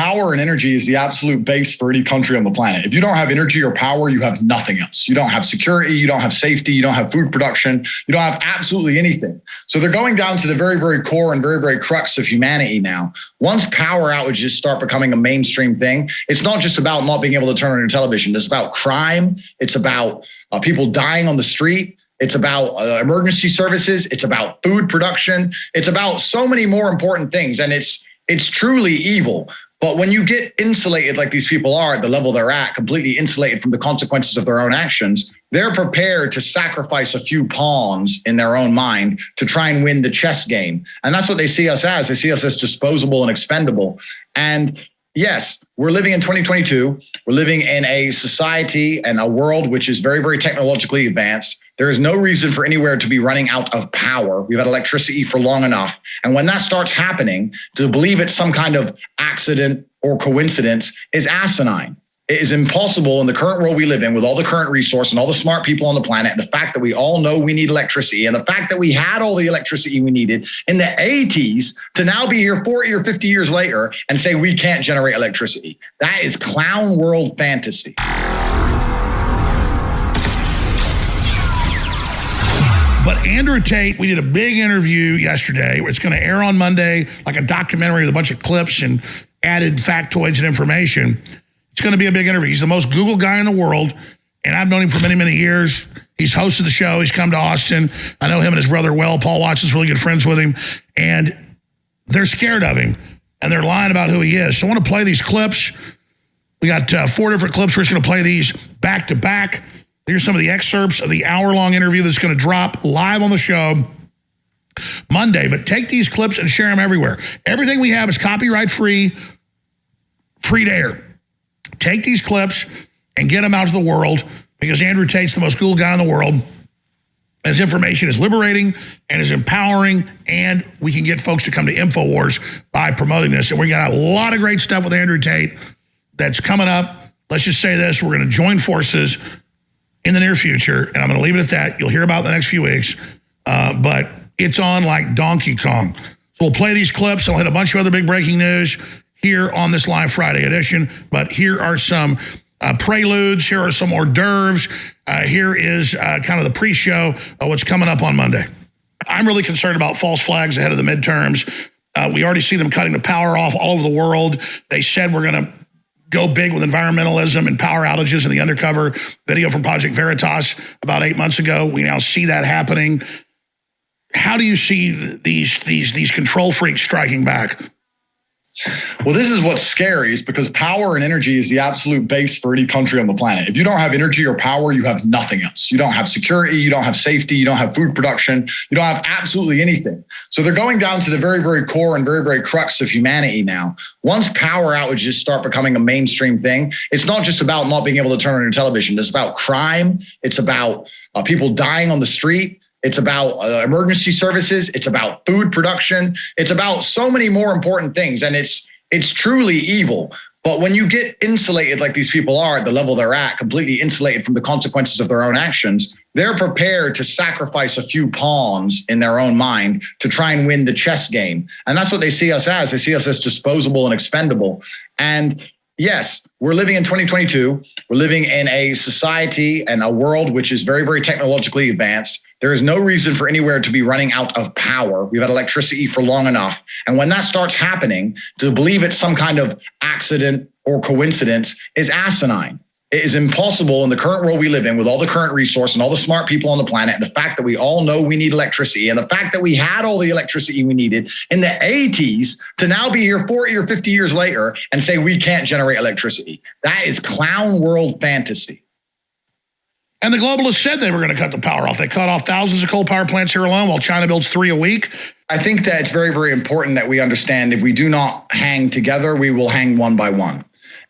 power and energy is the absolute base for any country on the planet. If you don't have energy or power, you have nothing else. You don't have security, you don't have safety, you don't have food production, you don't have absolutely anything. So they're going down to the very, very core and very, very crux of humanity now. Once power outages start becoming a mainstream thing, it's not just about not being able to turn on your television. It's about crime. It's about people dying on the street. It's about emergency services. It's about food production. It's about so many more important things. And it's truly evil. But when you get insulated like these people are at the level they're at, completely insulated from the consequences of their own actions, they're prepared to sacrifice a few pawns in their own mind to try and win the chess game. And that's what they see us as. They see us as disposable and expendable. And yes, we're living in 2022. We're living in a society and a world which is very, very technologically advanced. There is no reason for anywhere to be running out of power. We've had electricity for long enough. And when that starts happening, to believe it's some kind of accident or coincidence is asinine. It is impossible in the current world we live in with all the current resource and all the smart people on the planet, and the fact that we all know we need electricity, and the fact that we had all the electricity we needed in the 80s to now be here 40 or 50 years later and say we can't generate electricity. That is clown world fantasy. But Andrew Tate, we did a big interview yesterday. It's going to air on Monday, like a documentary with a bunch of clips and added factoids and information. It's going to be a big interview. He's the most Google guy in the world, and I've known him for many, many years. He's hosted the show. He's come to Austin. I know him and his brother well. Paul Watson's really good friends with him, and they're scared of him, and they're lying about who he is. So I want to play these clips. We got 4 different clips. We're just going to play these back to back. Here's some of the excerpts of the hour-long interview that's going to drop live on the show Monday. But take these clips and share them everywhere. Everything we have is copyright-free, free to air. Take these clips and get them out to the world, because Andrew Tate's the most cool guy in the world. His information is liberating and is empowering, and we can get folks to come to InfoWars by promoting this. And we got a lot of great stuff with Andrew Tate that's coming up. Let's just say this. We're going to join forces in the near future, and I'm going to leave it at that. You'll hear about it in the next few weeks, but it's on like Donkey Kong. So we'll play these clips. I'll hit a bunch of other big breaking news here on this Live Friday edition, but here are some preludes. Here are some hors d'oeuvres. Here is kind of the pre-show of what's coming up on Monday. I'm really concerned about false flags ahead of the midterms. We already see them cutting the power off all over the world. They said we're going to go big with environmentalism and power outages in the undercover video from Project Veritas about 8 months ago. We now see that happening. How do you see these control freaks striking back? Well, this is what's scary, is because power and energy is the absolute base for any country on the planet. If you don't have energy or power, you have nothing else. You don't have security, you don't have safety, you don't have food production, you don't have absolutely anything. So they're going down to the very, very core and very, very crux of humanity now. Once power outages start becoming a mainstream thing, it's not just about not being able to turn on your television. It's about crime. It's about people dying on the street. It's about emergency services. It's about food production. It's about so many more important things. And it's truly evil. But when you get insulated like these people are at the level they're at, completely insulated from the consequences of their own actions, they're prepared to sacrifice a few pawns in their own mind to try and win the chess game. And that's what they see us as. They see us as disposable and expendable. And yes, we're living in 2022. We're living in a society and a world which is very, very technologically advanced. There is no reason for anywhere to be running out of power. We've had electricity for long enough. And when that starts happening, to believe it's some kind of accident or coincidence is asinine. It is impossible in the current world we live in with all the current resource and all the smart people on the planet, and the fact that we all know we need electricity, and the fact that we had all the electricity we needed in the 80s to now be here 40 or 50 years later and say we can't generate electricity. That is clown world fantasy. And the globalists said they were going to cut the power off. They cut off thousands of coal power plants here alone, while China builds 3 a week. I think that it's very, very important that we understand if we do not hang together, we will hang one by one.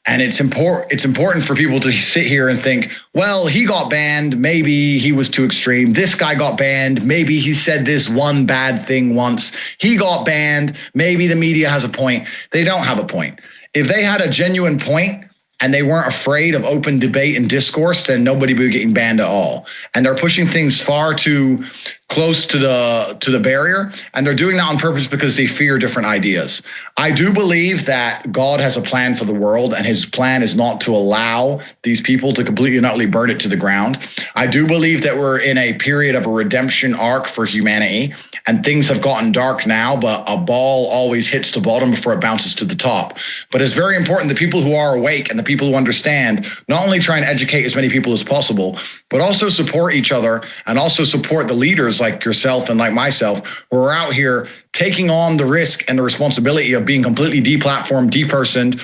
And it's important for people to sit here and think, well, he got banned, maybe he was too extreme. This guy got banned, maybe he said this one bad thing once. He got banned, maybe the media has a point. They don't have a point. If they had a genuine point, and they weren't afraid of open debate and discourse, then nobody would be getting banned at all. And they're pushing things far too close to the barrier, and they're doing that on purpose because they fear different ideas. I do believe that God has a plan for the world, and his plan is not to allow these people to completely and utterly burn it to the ground. I do believe that we're in a period of a redemption arc for humanity, and things have gotten dark now, but a ball always hits the bottom before it bounces to the top. But it's very important the people who are awake and the people who understand not only try and educate as many people as possible, but also support each other and also support the leaders like yourself and like myself, who are out here taking on the risk and the responsibility of being completely deplatformed, depersoned,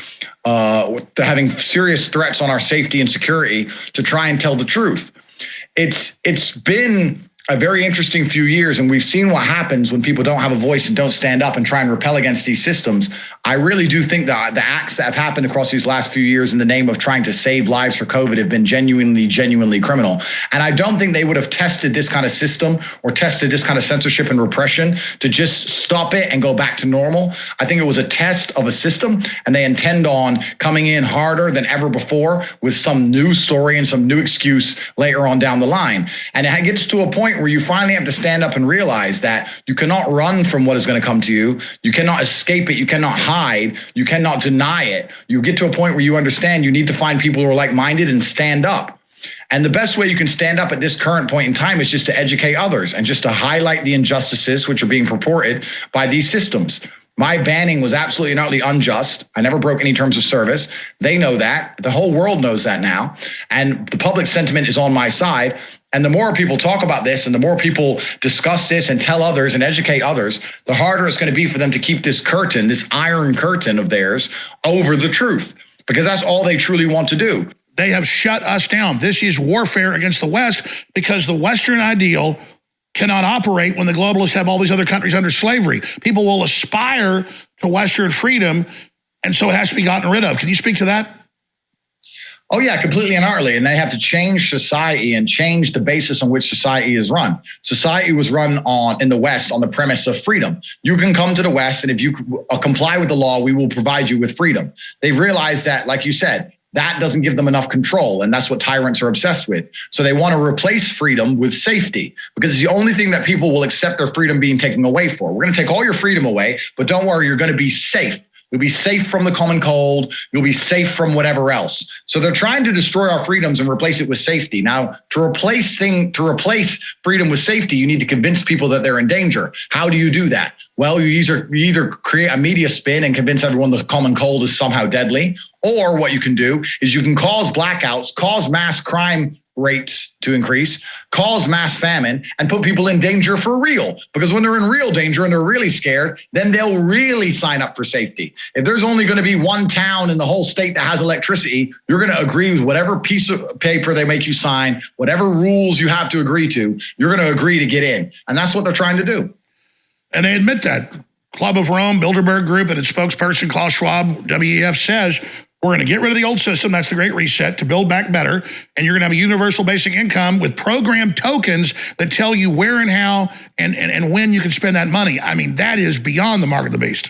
having serious threats on our safety and security to try and tell the truth. It's been a very interesting few years, and we've seen what happens when people don't have a voice and don't stand up and try and repel against these systems. I really do think that the acts that have happened across these last few years in the name of trying to save lives for COVID have been genuinely criminal. And I don't think they would have tested this kind of system or tested this kind of censorship and repression to just stop it and go back to normal. I think it was a test of a system, and they intend on coming in harder than ever before with some new story and some new excuse later on down the line. And it gets to a point where you finally have to stand up and realize that you cannot run from what is going to come to you. You cannot escape it. You cannot hide. You cannot deny it. You get to a point where you understand you need to find people who are like-minded and stand up. And the best way you can stand up at this current point in time is just to educate others and just to highlight the injustices which are being purported by these systems. My banning was absolutely and utterly unjust. I never broke any terms of service. They know that. The whole world knows that now. And the public sentiment is on my side. And the more people talk about this and the more people discuss this and tell others and educate others, the harder it's going to be for them to keep this curtain, this iron curtain of theirs, over the truth, because that's all they truly want to do. They have shut us down. This is warfare against the West, because the Western ideal cannot operate when the globalists have all these other countries under slavery. People will aspire to Western freedom, and so it has to be gotten rid of. Can you speak to that? Oh, yeah, completely and utterly. And they have to change society and change the basis on which society is run. Society was run in the West on the premise of freedom. You can come to the West, and if you comply with the law, we will provide you with freedom. They've realized that, like you said, that doesn't give them enough control, and that's what tyrants are obsessed with. So they want to replace freedom with safety, because it's the only thing that people will accept their freedom being taken away for. We're going to take all your freedom away, but don't worry, you're going to be safe. You'll be safe from the common cold. You'll be safe from whatever else. So they're trying to destroy our freedoms and replace it with safety. Now, to replace freedom with safety, you need to convince people that they're in danger. How do you do that? Well, you either create a media spin and convince everyone the common cold is somehow deadly, or what you can do is you can cause blackouts, cause mass crime rates to increase, cause mass famine, and put people in danger for real. Because when they're in real danger and they're really scared, then they'll really sign up for safety. If there's only going to be one town in the whole state that has electricity, you're going to agree with whatever piece of paper they make you sign, whatever rules you have to agree to, you're going to agree to get in. And that's what they're trying to do. And they admit that. Club of Rome, Bilderberg Group, and its spokesperson, Klaus Schwab, WEF, says, we're going to get rid of the old system, that's the Great Reset, to build back better, and you're going to have a universal basic income with programmed tokens that tell you where and how and when you can spend that money. I mean, that is beyond the mark of the beast.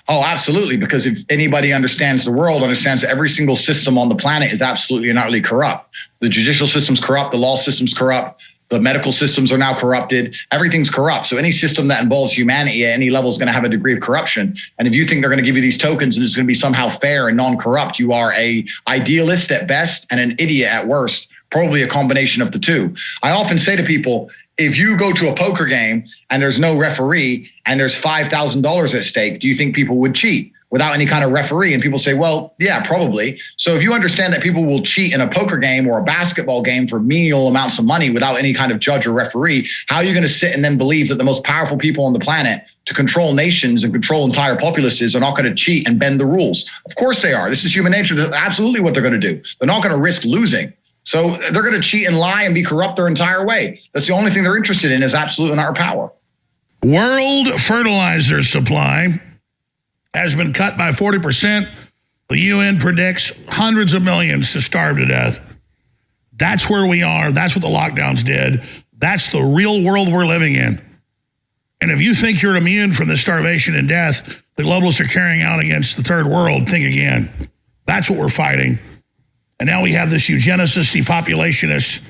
Oh, absolutely, because if anybody understands the world, understands that every single system on the planet is absolutely and utterly corrupt. The judicial system's corrupt, the law system's corrupt, the medical systems are now corrupted. Everything's corrupt. So any system that involves humanity at any level is going to have a degree of corruption. And if you think they're going to give you these tokens and it's going to be somehow fair and non-corrupt, you are a idealist at best and an idiot at worst, probably a combination of the two. I often say to people, if you go to a poker game and there's no referee and there's $5,000 at stake, do you think people would cheat without any kind of referee? And people say, well, yeah, probably. So if you understand that people will cheat in a poker game or a basketball game for menial amounts of money without any kind of judge or referee, how are you going to sit and then believe that the most powerful people on the planet to control nations and control entire populaces are not going to cheat and bend the rules? Of course they are. This is human nature. That's absolutely what they're going to do. They're not going to risk losing. So they're going to cheat and lie and be corrupt their entire way. That's the only thing they're interested in, is absolute and utter power. World fertilizer supply has been cut by 40%. The UN predicts hundreds of millions to starve to death. That's where we are. That's what the lockdowns did. That's the real world we're living in. And if you think you're immune from the starvation and death the globalists are carrying out against the third world, think again. That's what we're fighting. And now we have this eugenicist, depopulationist,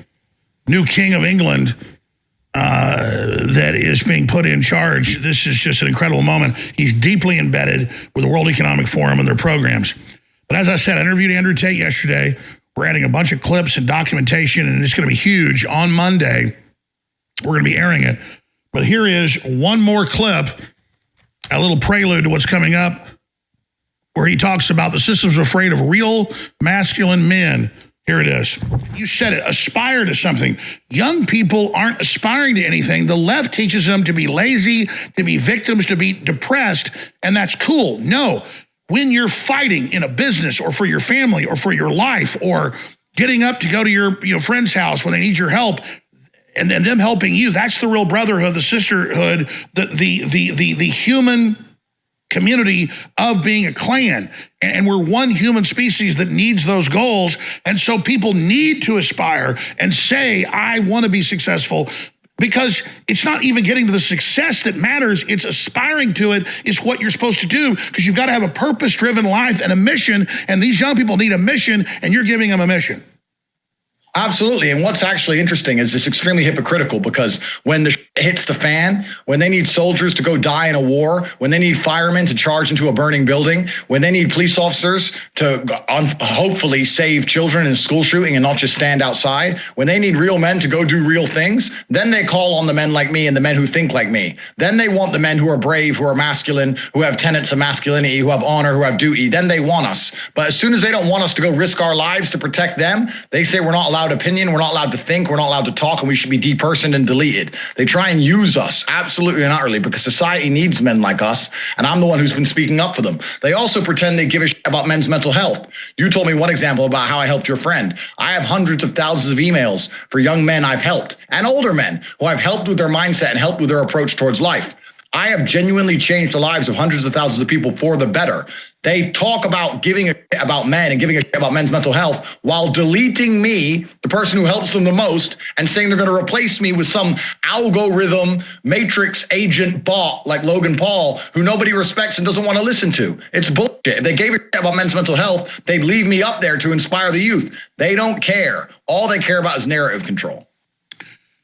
new king of England that is being put in charge. This is just an incredible moment. He's deeply embedded with the World Economic Forum and their programs. But as I said, I interviewed Andrew Tate yesterday. We're adding a bunch of clips and documentation, and it's going to be huge. On Monday, we're going to be airing it. But here is one more clip, a little prelude to what's coming up, where he talks about the system's afraid of real masculine men. Here it is. You said it, aspire to something. Young people aren't aspiring to anything. The left teaches them to be lazy, to be victims, to be depressed, and that's cool. No, when you're fighting in a business or for your family or for your life or getting up to go to your friend's house when they need your help, and then them helping you, that's the real brotherhood, the sisterhood, the human community of being a clan. And we're one human species that needs those goals. And so people need to aspire and say, I want to be successful, because it's not even getting to the success that matters. It's aspiring to it is what you're supposed to do, because you've got to have a purpose-driven life and a mission. And these young people need a mission, and you're giving them a mission. Absolutely. And what's actually interesting is it's extremely hypocritical, because when the hits the fan, when they need soldiers to go die in a war, when they need firemen to charge into a burning building, when they need police officers to hopefully save children in a school shooting and not just stand outside, when they need real men to go do real things, then they call on the men like me and the men who think like me. Then they want the men who are brave, who are masculine, who have tenets of masculinity, who have honor, who have duty. Then they want us. But as soon as they don't want us to go risk our lives to protect them, they say we're not allowed opinion, we're not allowed to think, we're not allowed to talk, and we should be depersoned and deleted. They try and use us absolutely and utterly, because society needs men like us, and I'm the one who's been speaking up for them. They also pretend they give a shit about men's mental health. You told me one example about how I helped your friend. I have hundreds of thousands of emails for young men I've helped, and older men who I've helped with their mindset and helped with their approach towards life. I have genuinely changed the lives of hundreds of thousands of people for the better. They talk about giving a shit about men and giving a shit about men's mental health while deleting me, the person who helps them the most, and saying they're going to replace me with some algorithm matrix agent bot like Logan Paul, who nobody respects and doesn't want to listen to. It's bullshit. If they gave a shit about men's mental health, they'd leave me up there to inspire the youth. They don't care. All they care about is narrative control.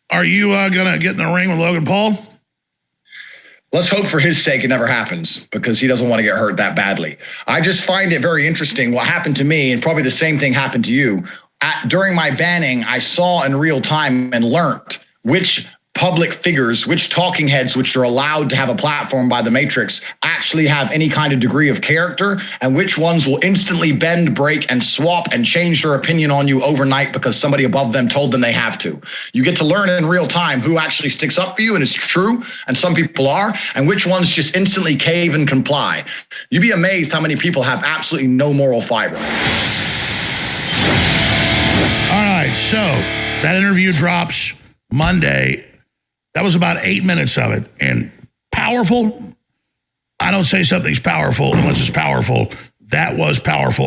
Are you going to get in the ring with Logan Paul? Let's hope for his sake it never happens, because he doesn't want to get hurt that badly. I just find it very interesting what happened to me, and probably the same thing happened to you. During my banning, I saw in real time and learned which public figures, which talking heads, which are allowed to have a platform by the Matrix, actually have any kind of degree of character, and which ones will instantly bend, break, and swap and change their opinion on you overnight because somebody above them told them they have to. You get to learn in real time who actually sticks up for you and is true, and some people are, and which ones just instantly cave and comply. You'd be amazed how many people have absolutely no moral fiber. All right, so that interview drops Monday. That was about 8 minutes of it. And powerful? I don't say something's powerful unless it's powerful. That was powerful.